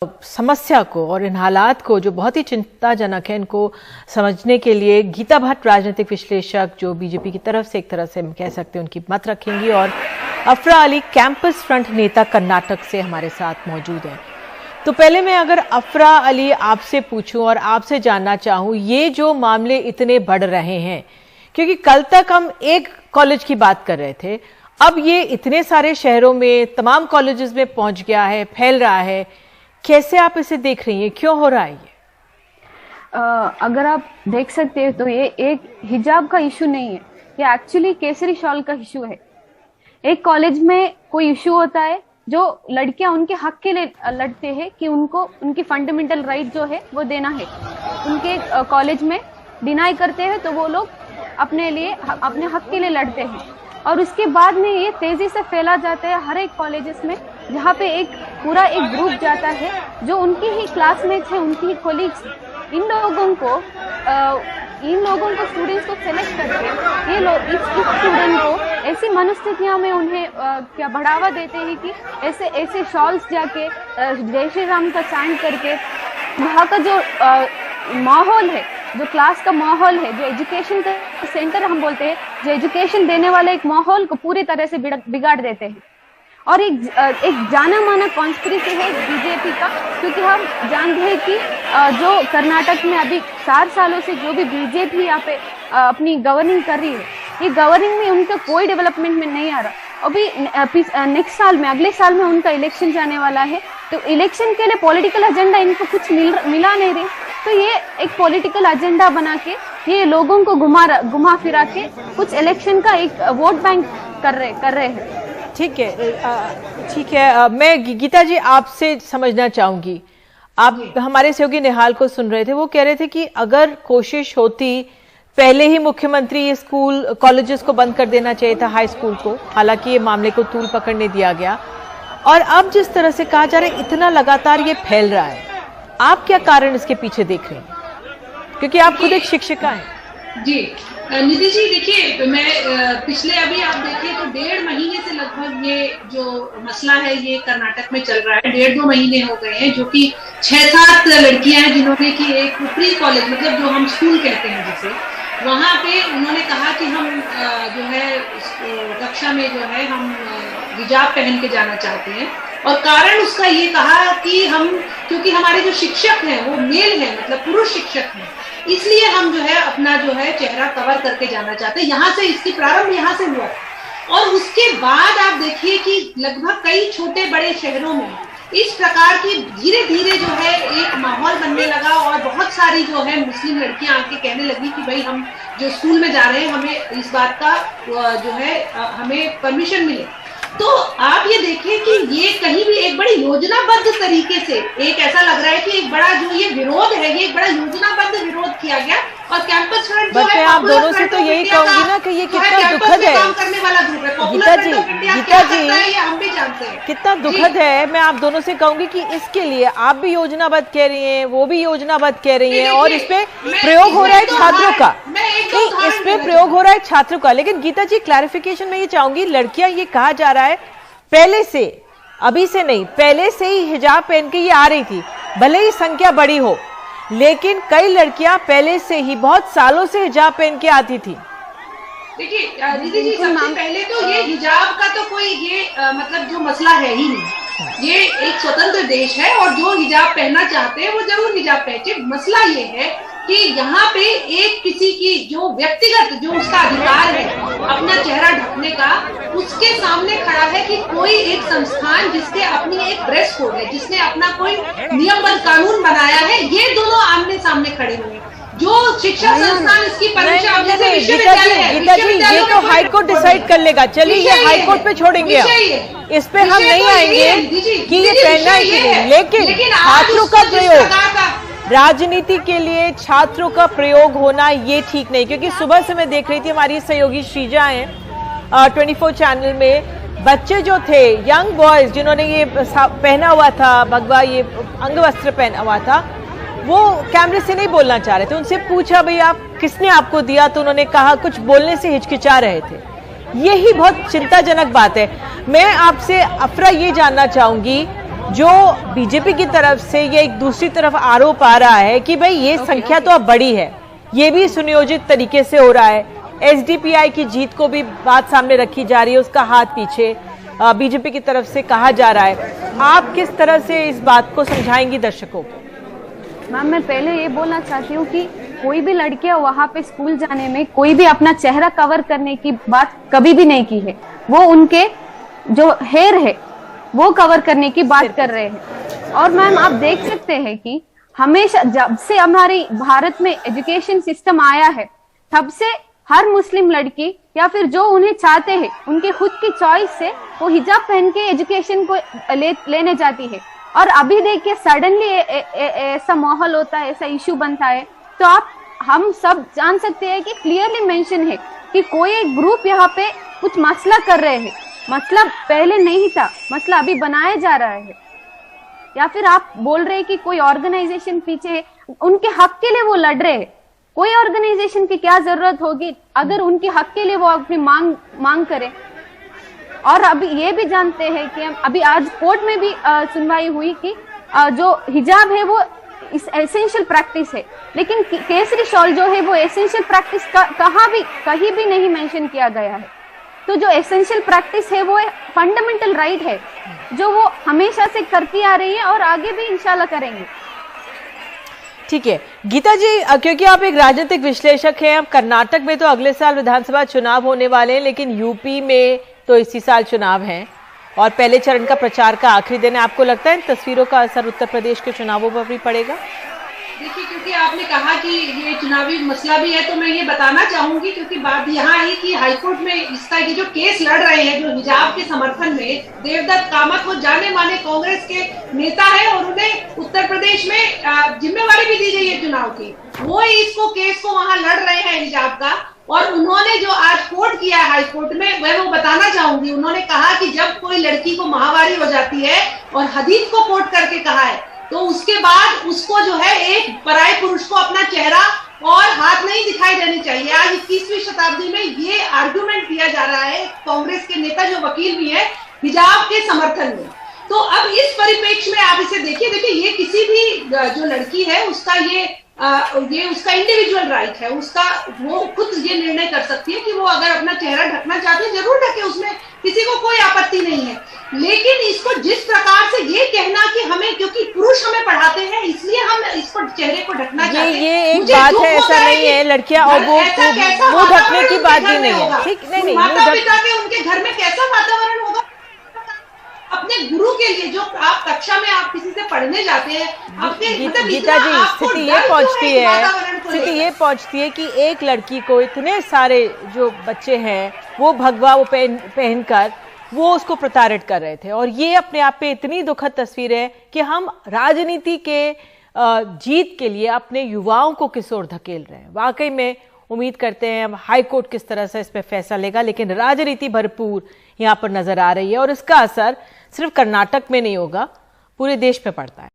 समस्या को और इन हालात को जो बहुत ही चिंताजनक है, इनको समझने के लिए गीता भट्ट राजनीतिक विश्लेषक जो बीजेपी की तरफ से एक तरह से हम कह सकते हैं उनकी मत रखेंगी, और अफरा अली कैंपस फ्रंट नेता कर्नाटक से हमारे साथ मौजूद हैं। तो पहले मैं अगर अफरा अली आपसे पूछूं और आपसे जानना चाहूं, ये जो मामले इतने बढ़ रहे हैं, क्योंकि कल तक हम एक कॉलेज की बात कर रहे थे, अब ये इतने सारे शहरों में तमाम कॉलेजेस में पहुंच गया है, फैल रहा है, कैसे आप इसे देख रही हैं, क्यों हो रहा है ये? अगर आप देख सकते हैं तो ये एक हिजाब का इशू नहीं है, ये एक्चुअली केसरी शॉल का इशू है। एक कॉलेज में कोई इशू होता है जो लड़कियां उनके हक के लिए लड़ते हैं कि उनको उनकी फंडामेंटल राइट जो है वो देना है, उनके कॉलेज में डिनाई करते हैं तो वो लोग अपने हक के लिए लड़ते हैं, और उसके बाद में ये तेजी से फैला जाता है हर एक कॉलेजेस में, जहाँ पे एक पूरा एक ग्रुप जाता है जो उनके ही क्लासमेट्स हैं, उनकी ही कोलीग्स, इन लोगों को स्टूडेंट्स को सेलेक्ट करके ये लोग इस स्टूडेंट को ऐसी मनस्थितियों में उन्हें क्या बढ़ावा देते हैं कि ऐसे शॉल्स जाके जय श्री राम का चैंट करके वहाँ का जो माहौल है, जो क्लास का माहौल है, जो एजुकेशन का सेंटर हम बोलते हैं, जो एजुकेशन देने वाले एक माहौल को पूरी तरह से बिगाड़ देते हैं। और एक जाना माना कॉन्स्पिरेसी है बीजेपी का, क्योंकि हम जानते हैं कि जो कर्नाटक में अभी 4 सालों से जो भी बीजेपी यहाँ पे अपनी गवर्निंग कर रही है, ये गवर्निंग में उनका कोई डेवलपमेंट में नहीं आ रहा। अभी नेक्स्ट साल में, अगले साल में उनका इलेक्शन जाने वाला है, तो इलेक्शन के लिए पॉलिटिकल एजेंडा इनको कुछ मिला नहीं रही, तो ये एक पॉलिटिकल एजेंडा बना के ये लोगों को घुमा फिरा के कुछ इलेक्शन का एक वोट बैंक कर रहे हैं। ठीक है, मैं गीता जी आपसे समझना चाहूंगी, आप हमारे सहयोगी निहाल को सुन रहे थे, वो कह रहे थे कि अगर कोशिश होती पहले ही मुख्यमंत्री ये स्कूल कॉलेजेस को बंद कर देना चाहिए था, हाई स्कूल को, हालांकि ये मामले को तूल पकड़ने दिया गया, और अब जिस तरह से कहा जा रहा है इतना लगातार ये फैल रहा है, आप क्या कारण इसके पीछे देख रहे हैं, क्योंकि आप खुद एक शिक्षिका हैं? जी निधि जी, देखिए मैं पिछले अभी आप देखिए तो 1.5 महीने से लगभग ये जो मसला है ये कर्नाटक में चल रहा है। 1.5-2 महीने हो गए हैं, जो कि 6-7 लड़कियां हैं जिन्होंने कि एक प्री कॉलेज, मतलब जो हम स्कूल कहते हैं जिसे, वहां पे उन्होंने कहा कि हम जो है कक्षा में जो है हम हिजाब पहन के जाना चाहते हैं, और कारण उसका ये कहा कि हम, क्योंकि हमारे जो शिक्षक हैं वो मेल हैं, मतलब पुरुष शिक्षक हैं, इसलिए हम जो है अपना जो है चेहरा कवर करके जाना चाहते हैं। यहाँ से इसकी प्रारंभ यहाँ से हुआ, और उसके बाद आप देखिए कि लगभग कई छोटे बड़े शहरों में इस प्रकार की धीरे धीरे जो है एक माहौल बनने लगा, और बहुत सारी जो है मुस्लिम लड़कियां आके कहने लगी कि भाई हम जो स्कूल में जा रहे हैं हमें इस बात का जो है हमें परमिशन मिले। तो आप ये देखिए कि ये कहीं भी एक बड़ी योजनाबद्ध तरीके से, एक ऐसा लग रहा है कि एक बड़ा जो ये विरोध है, ये एक बड़ा योजनाबद्ध विरोध किया गया, और कैंपस फ्रंट जो है, आप दोनों से तो यही कहूंगी ना कि ये कितना दुखद है, काम करने वाला ग्रुप है। गीता जी हम भी जानते हैं कितना दुखद है। मैं आप दोनों से कहूंगी कि इसके लिए आप भी योजनाबद्ध कह रही हैं, वो भी योजनाबद्ध कह रही हैं, और इस पे प्रयोग हो रहा है छात्रों का, नहीं इस पे प्रयोग हो रहा है छात्रों का। लेकिन गीता जी, क्लैरिफिकेशन में ये चाहूंगी, लड़कियां, ये कहा जा रहा है पहले से, अभी से नहीं, पहले से ही हिजाब पहन के ये आ रही थी, भले ही संख्या बड़ी हो, लेकिन कई लड़कियां पहले से ही बहुत सालों से हिजाब पहन के आती थी। देखिए दीदी जी, सबसे पहले तो ये हिजाब का तो कोई ये मतलब जो मसला है ही नहीं, ये एक स्वतंत्र देश है, और जो हिजाब पहनना चाहते हैं वो जरूर हिजाब पहने। मसला ये है कि यहाँ पे एक किसी की जो व्यक्तिगत जो उसका अधिकार है अपना चेहरा ढकने का, उसके सामने खड़ा है कि कोई एक संस्थान जिसके अपनी एक ड्रेस कोड है, जिसने अपना कोई नियमबद्ध कानून बनाया है, ये दोनों आमने सामने खड़े हुए। जो शिक्षा संस्थान इसकी परीक्षा, गीता जी, ये तो हाई कोर्ट डिसाइड कर लेगा, चलिए ये हाई कोर्ट पे छोड़ेंगे, इस पे हम नहीं आएंगे कि ये पहनना है कि नहीं, लेकिन छात्रों का प्रयोग, राजनीति के लिए छात्रों का प्रयोग होना ये ठीक नहीं, क्योंकि सुबह से मैं देख रही थी, हमारी सहयोगी श्रीजा हैं 24 चैनल में, बच्चे जो थे, यंग बॉयज जिन्होंने ये पहना हुआ था भगवा, ये अंगवस्त्र पहना हुआ था, वो कैमरे से नहीं बोलना चाह रहे थे। उनसे पूछा भाई आप किसने आपको दिया, तो उन्होंने कहा कुछ बोलने से हिचकिचा रहे थे। यही बहुत चिंताजनक बात है। मैं आपसे अफरा ये जानना चाहूंगी जो बीजेपी की तरफ से ये एक दूसरी तरफ आरोप आ रहा है कि भाई ये संख्या तो अब बड़ी है, ये भी सुनियोजित तरीके से हो रहा है। एसडीपीआई की जीत को भी बात सामने रखी जा रही है, उसका हाथ पीछे बीजेपी की तरफ से कहा जा रहा है। आप किस तरह से इस बात को समझाएंगी दर्शकों को? मैम, मैं पहले ये बोलना चाहती हूँ कि कोई भी लड़कियां वहां पे स्कूल जाने में कोई भी अपना चेहरा कवर करने की बात कभी भी नहीं की है। वो उनके जो हेयर है वो कवर करने की बात कर रहे हैं। और मैम, आप देख सकते हैं कि हमेशा जब से हमारी भारत में एजुकेशन सिस्टम आया है, तब से हर मुस्लिम लड़की या फिर जो उन्हें चाहते हैं उनकी खुद की चॉइस से वो हिजाब पहन के एजुकेशन को लेने जाती है। और अभी देखिए सडनली ऐसा माहौल होता है, ऐसा इश्यू बनता है, तो हम सब जान सकते हैं कि क्लियरली मेंशन है कि कोई एक ग्रुप यहाँ पे कुछ मसला कर रहे हैं। मसला पहले नहीं था, मसला अभी बनाया जा रहा है। या फिर आप बोल रहे हैं कि कोई ऑर्गेनाइजेशन पीछे है, उनके हक के लिए वो लड़ रहे हैं। कोई ऑर्गेनाइजेशन की क्या जरूरत होगी अगर उनके हक के लिए वो अपनी मांग करें। और अभी ये भी जानते हैं कि अभी आज कोर्ट में भी सुनवाई हुई कि जो हिजाब है वो एसेंशियल प्रैक्टिस है, लेकिन केसरी शॉल जो है वो एसेंशियल प्रैक्टिस कहीं भी नहीं मेंशन किया गया है। तो जो एसेंशियल प्रैक्टिस है वो फंडामेंटल राइट है जो वो हमेशा से करती आ रही है और आगे भी इंशाल्लाह करेंगे। ठीक है गीता जी, क्योंकि आप एक राजनीतिक विश्लेषक हैं, अब कर्नाटक में तो अगले साल विधानसभा चुनाव होने वाले हैं, लेकिन यूपी में तो इसी साल चुनाव हैं और पहले चरण का प्रचार का आखिरी दिन है। आपको लगता है इन तस्वीरों का असर उत्तर प्रदेश के चुनावों पर भी पड़ेगा? देखिए, क्योंकि आपने कहा कि ये चुनावी मसला भी है, तो मैं ये बताना चाहूंगी, क्योंकि बात यहाँ आई कि हाईकोर्ट में इसका ये जो केस लड़ रहे हैं जो हिजाब के समर्थन में, देवदत्त कामत वो जाने माने कांग्रेस के नेता है और उन्हें उत्तर प्रदेश में जिम्मेवारी भी दी गई है चुनाव की। वो इसको केस को वहां लड़ रहे हैं हिजाब का, और उन्होंने जो आज कोर्ट किया है हाईकोर्ट में मैं वो बताना चाहूंगी। उन्होंने कहा कि जब कोई लड़की को माहवारी हो जाती है और हदीस को कोट करके कहा है, तो उसके बाद उसको जो है एक पराये पुरुष को अपना चेहरा और हाथ नहीं दिखाई देनी चाहिए। आज 21वीं शताब्दी में ये आर्गुमेंट किया जा रहा है कांग्रेस के नेता जो वकील भी है हिजाब के समर्थन में। तो अब इस परिप्रेक्ष्य में आप इसे देखिए, ये किसी भी जो लड़की है उसका ये उसका इंडिविजुअल राइट है, उसका वो खुद ये निर्णय कर सकती है कि वो अगर अपना चेहरा ढकना चाहती है जरूर ढके, उसमें किसी को कोई आपत्ति नहीं है। लेकिन इसको जिस प्रकार से ये कहना कि हमें क्योंकि पुरुष हमें पढ़ाते हैं इसलिए हम इसको चेहरे को ढकना चाहते हैं, ये एक बात है, ऐसा नहीं है लड़कियां और वो ढकने की बात भी नहीं है। ठीक नहीं, माता पिता के उनके घर में कैसा वातावरण होगा अपने गुरु के लिए, जो आप कक्षा में आप किसी से पढ़ने जाते हैं आपके गीता जी, स्थिति ये पहुंचती है कि एक लड़की को इतने सारे जो बच्चे हैं वो भगवा वो पहनकर वो उसको प्रताड़ित कर रहे थे, और ये अपने आप पे इतनी दुखद तस्वीर है कि हम राजनीति के जीत के लिए अपने युवाओं को किस ओर धकेल रहे हैं। वाकई में उम्मीद करते हैं अब हाई कोर्ट किस तरह से इस पे फैसला लेगा, लेकिन राजनीति भरपूर यहाँ पर नजर आ रही है और इसका असर सिर्फ कर्नाटक में नहीं होगा, पूरे देश पे पड़ता है।